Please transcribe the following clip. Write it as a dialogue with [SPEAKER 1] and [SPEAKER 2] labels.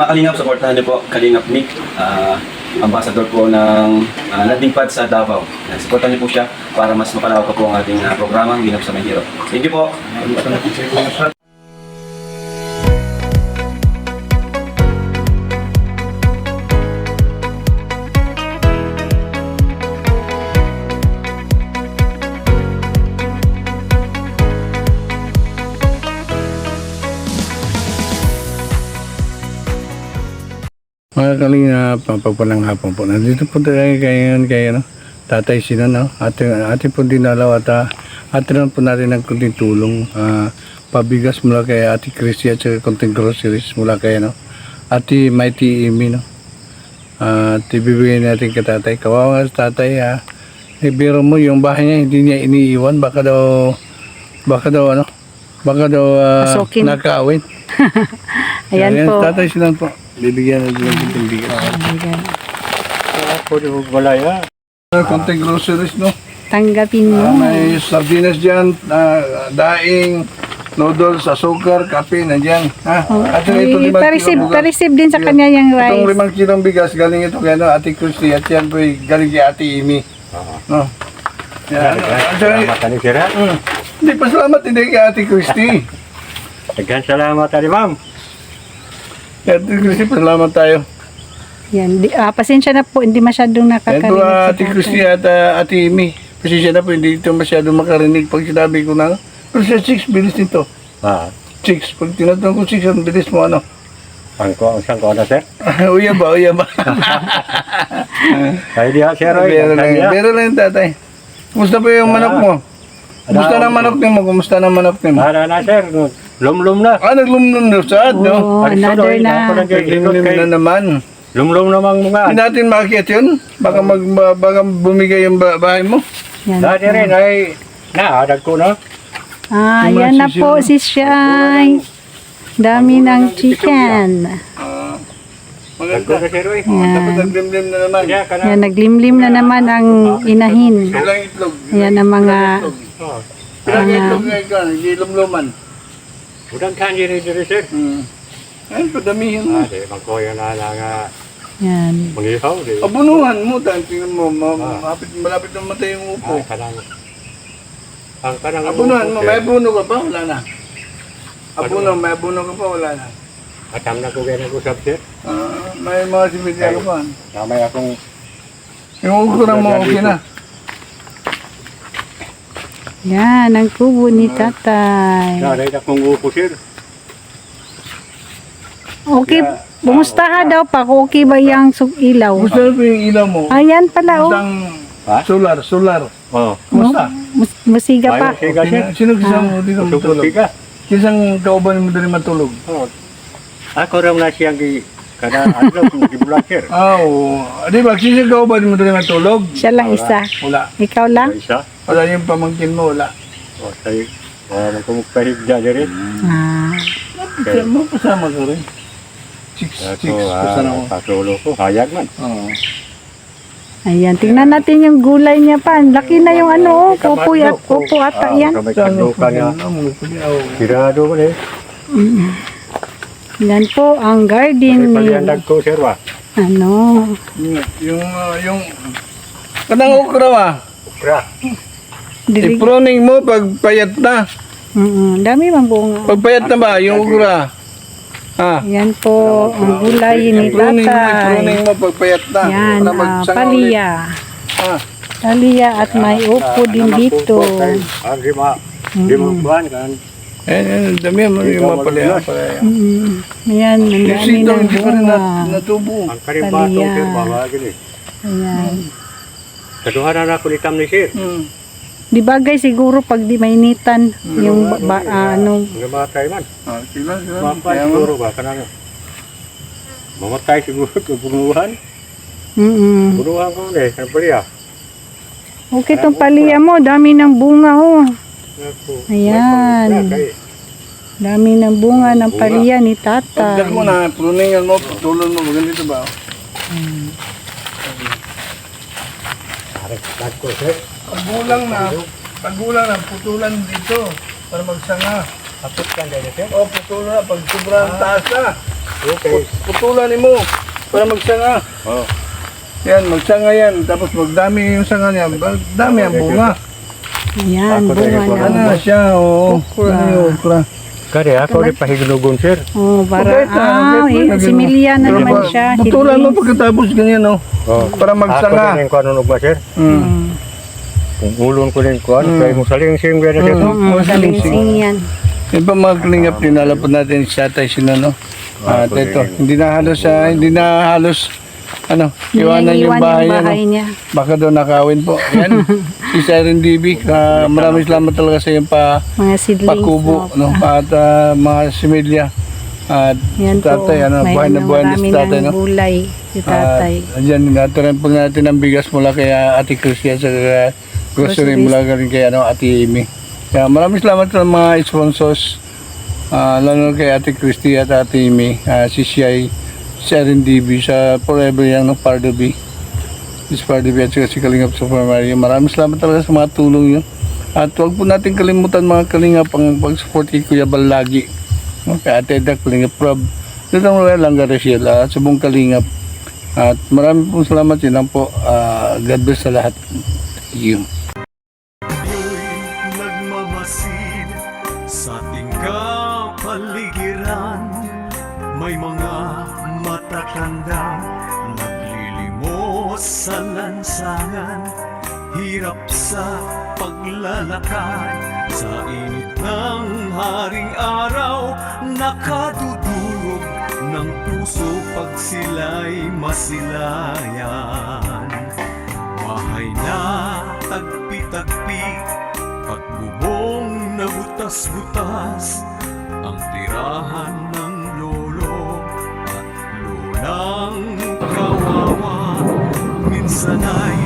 [SPEAKER 1] Kalingap, supportahan niyo po Kalingap Nick, ambassador po ng landing pad sa Davao. Supportahan niyo po siya para mas mapalawak pa po ang ating programang Ginap sa Mahirap. Thank you po.
[SPEAKER 2] Mga Kalingap, pagpalang hapon po. Nandito po tayo ngayon kay Tatay Sinan, no? Ating po dinalaw at atin po natin ng kunting tulong. Pabigas mula kay Ate Christy at kunting groceries mula kay Ate Mighty Amy, no? At ibibigay natin kay Tatay. Kawawa sa Tatay, biro mo yung bahay niya, hindi niya iniiwan. Baka daw
[SPEAKER 3] Pasukin.
[SPEAKER 2] nakawin.
[SPEAKER 3] Ayan po.
[SPEAKER 2] Tatay Sinan po. Bibigyan natin ng kunting bigas.
[SPEAKER 4] Walaya.
[SPEAKER 2] Konting groceries, no?
[SPEAKER 3] Tanggapin mo.
[SPEAKER 2] May sardinas dyan, daing, noodles, asukar, kape, nandiyan. At ito 5
[SPEAKER 3] Pa-receive,
[SPEAKER 2] kilo
[SPEAKER 3] pa-receive din sa kanya yung
[SPEAKER 2] Itong
[SPEAKER 3] rice.
[SPEAKER 2] 5 kilong bigas, galing ito kay Ate Christy at yan po galing kay Ate Amy. No? Yan.
[SPEAKER 4] Salamat ni Sir.
[SPEAKER 2] Hindi, pasalamat hindi kay Ate Christy.
[SPEAKER 4] Daghang salamat ani ma'am.
[SPEAKER 2] Kay Ate Christy, pasalamat tayo.
[SPEAKER 3] Yan. Pasensya na po, hindi masyadong
[SPEAKER 2] Yan po
[SPEAKER 3] nakakarinig si
[SPEAKER 2] Ate Christy at Ate Amy. Pasensya na po, hindi ito masyadong makarinig pag sinabi ko na. Pero siya 6, bilis nito. 6. Pag tinatanong ko 6, ang bilis mo ano.
[SPEAKER 4] Ang ko na Sir.
[SPEAKER 2] Uya ba?
[SPEAKER 4] Ay di Sir.
[SPEAKER 2] Pero lang tatay. Kumusta pa yung manok mo? Kumusta na manok mo? Kumusta na manok mo?
[SPEAKER 4] Na Sir. Lumlum na.
[SPEAKER 2] Naglumlum na saan, no?
[SPEAKER 3] Oo, another na.
[SPEAKER 2] Naglumlum na naman.
[SPEAKER 4] Lumlum namang mga.
[SPEAKER 2] Hindi natin makikita yun? Baka bumigay yung bahay mo?
[SPEAKER 3] Yan.
[SPEAKER 4] Dati rin ay naadag ko na.
[SPEAKER 3] Yan na po si Shai. Dami ng chicken.
[SPEAKER 2] Maganda.
[SPEAKER 4] Sir.
[SPEAKER 2] Dapat naglimlim na naman.
[SPEAKER 3] Yan, naglimlim na naman ang inahin.
[SPEAKER 2] Ilang itlog?
[SPEAKER 3] Yan ang mga
[SPEAKER 2] Ilang itlog nga ikaw? Hindi lumluman.
[SPEAKER 4] Udang kanji rin Sir.
[SPEAKER 2] Ayun, padamihin mo.
[SPEAKER 4] Di magkoyo na nga
[SPEAKER 3] yan.
[SPEAKER 4] mangihaw.
[SPEAKER 2] Abunuhan mo, tingnan mo, malapit na matay yung upo.
[SPEAKER 4] Ang kanang
[SPEAKER 2] Abunuhan mo, may abuno ka pa? Wala na. May abuno ka pa? Wala na.
[SPEAKER 4] Atam na ko ganyan ko Sir.
[SPEAKER 2] May mga similya ka pa.
[SPEAKER 4] Namay akong
[SPEAKER 2] Yung ukura mo, okay na.
[SPEAKER 3] Yan, ang kubo ni tatay.
[SPEAKER 4] naday akong upo Sir.
[SPEAKER 3] Okay, bumustaha daw pa kung okay ba yung ilaw.
[SPEAKER 2] Gusto na po yung ilaw mo?
[SPEAKER 3] Ayan pala, oh.
[SPEAKER 2] Isang solar. Kumusta?
[SPEAKER 3] Musiga pa.
[SPEAKER 4] Siga Sir.
[SPEAKER 2] Sino kisang mo dito matulog?
[SPEAKER 4] Siga.
[SPEAKER 2] Kisang kauban mo dali matulog?
[SPEAKER 4] Ako ram na siyang kada adlaw kung gibulan Sir.
[SPEAKER 2] Oo. Di ba, kisang kauban mo dali matulog?
[SPEAKER 3] Siya lang isa.
[SPEAKER 2] Wala.
[SPEAKER 3] Ikaw lang?
[SPEAKER 4] Isa.
[SPEAKER 2] Wala yung pamangkin mo, wala.
[SPEAKER 4] O say wala ko magpahigda diri.
[SPEAKER 2] Kasi mo, kasama ka rin. 6, kasama mo.
[SPEAKER 4] Patulo ko. Hayag man.
[SPEAKER 2] Oo.
[SPEAKER 3] Ayan, tingnan natin yung gulay niya pa. Laki na yung pupo ata yan.
[SPEAKER 4] Kamay kaduka niya. Tirado mo eh.
[SPEAKER 3] Yan po ang garden ni
[SPEAKER 4] Pagyandag ko Sir wa.
[SPEAKER 2] Yung kanang okra ba?
[SPEAKER 4] Kra.
[SPEAKER 3] dilig.
[SPEAKER 2] I-pruning mo pag payat na.
[SPEAKER 3] Dami mang bunga.
[SPEAKER 2] Pag payat na ba yung okra?
[SPEAKER 3] Yan po ang gulay ni
[SPEAKER 2] I-pruning
[SPEAKER 3] tatay.
[SPEAKER 2] mo pag payat na.
[SPEAKER 3] Yan,
[SPEAKER 2] Para magsangaw ulit.
[SPEAKER 3] palya. Palya at may upo din dito.
[SPEAKER 4] Di mo buwan kan.
[SPEAKER 2] Dami mo yung mga palaya.
[SPEAKER 3] Yan, ang
[SPEAKER 2] Yung
[SPEAKER 3] dami
[SPEAKER 2] sitaw,
[SPEAKER 3] ng
[SPEAKER 2] hindi pa rin
[SPEAKER 3] bunga.
[SPEAKER 2] natubo.
[SPEAKER 4] Ang karimbato
[SPEAKER 3] Palya.
[SPEAKER 4] Sir bawa gini.
[SPEAKER 3] Ayan.
[SPEAKER 4] Kaduhanan ako ni Tam ni Sir.
[SPEAKER 3] Di bagay siguro pag di mainitan yung
[SPEAKER 4] Namatay man.
[SPEAKER 2] Sila.
[SPEAKER 4] Mamatay siguro ba kanang. Mamatay siguro kebunuhan. Bunuhan ko ni kan palya.
[SPEAKER 3] Okay tong palya mo, dami ng bunga Ayan. Dami ng bunga ng palya ni
[SPEAKER 2] Pagdak
[SPEAKER 3] tatay.
[SPEAKER 2] mo na, pruningan mo, tulon mo, ganito ba?
[SPEAKER 4] Ko Sir.
[SPEAKER 2] Paggulang na, putulan dito para magsanga.
[SPEAKER 4] Apot kan dahil Sir.
[SPEAKER 2] Putulan na, pag sobrang taas na.
[SPEAKER 4] Okay.
[SPEAKER 2] Putulan mo para magsanga.
[SPEAKER 4] Oh.
[SPEAKER 2] Yan, magsanga yan. Tapos magdami yung sanga niya. Dami ang bunga.
[SPEAKER 3] Ayan,
[SPEAKER 4] Ako
[SPEAKER 3] bunga
[SPEAKER 4] tayo,
[SPEAKER 2] Ano
[SPEAKER 3] na.
[SPEAKER 2] siya, oo.
[SPEAKER 3] Okra.
[SPEAKER 2] Ano yung okra?
[SPEAKER 4] Kari, ako rin pahiginugon, sir.
[SPEAKER 3] Oh, para,
[SPEAKER 2] Okay,
[SPEAKER 3] similya na
[SPEAKER 2] Pero
[SPEAKER 3] naman siya.
[SPEAKER 2] Putulan mo
[SPEAKER 3] Hidlings.
[SPEAKER 2] pagkatapos ganyan, no?
[SPEAKER 4] Oh.
[SPEAKER 2] Para magsanga.
[SPEAKER 4] Ako din ko ano ba, sir?
[SPEAKER 2] Mm.
[SPEAKER 4] Kung ulon ko din ko, kaya mo saling-sing gano'n, sir.
[SPEAKER 3] Salingsing yan.
[SPEAKER 2] Yung pa mga kalingap, dinala po natin sa tatay sino, no? At ito, hindi na halos, iwanan yung bahay niya, no?
[SPEAKER 3] niya.
[SPEAKER 2] Baka doon nakawin po. Yan, si Siren DB, maraming salamat talaga sa iyong
[SPEAKER 3] Mga seedlings.
[SPEAKER 2] pakubo, no? At mga similya. At
[SPEAKER 3] Yan po.
[SPEAKER 2] tatay,
[SPEAKER 3] May
[SPEAKER 2] buhay na buhay na si
[SPEAKER 3] marami
[SPEAKER 2] tatay,
[SPEAKER 3] ng
[SPEAKER 2] no?
[SPEAKER 3] gulay si tatay.
[SPEAKER 2] Diyan, natiran po natin ang bigas mula kay Ate Christia sa grocery
[SPEAKER 3] Groceries.
[SPEAKER 2] mula rin kay Ate Amy. Kaya maraming salamat sa mga sponsors, lalo kay Ate Christie at Ate Amy, si Shai, Siren DB sa Forever Young ng Pardo B. Si Pardo B at saka si Kalingap Super Mario. Maraming salamat talaga sa mga tulong nyo. At huwag po natin kalimutan mga Kalingap ang pag-support kay Kuya Bal lagi. Kay Ate Dak, Kalingap Rob, Lutang Royal, Langga Rachel, at sa buong Kalingap. At maraming pong salamat yun lang po. God bless sa lahat. Thank you.
[SPEAKER 5] Nagmamasid sa ating kapaligiran. May mga matatandang naglilimos sa lansangan. Hirap sa paglalakad sa init ng haring araw. Nakadudurog ng puso pag sila'y masilayan. Bahay na tagpi-tagpi, pagbubong na butas-butas, ang tirahan ng lolo at lolang kawawa. Minsan ay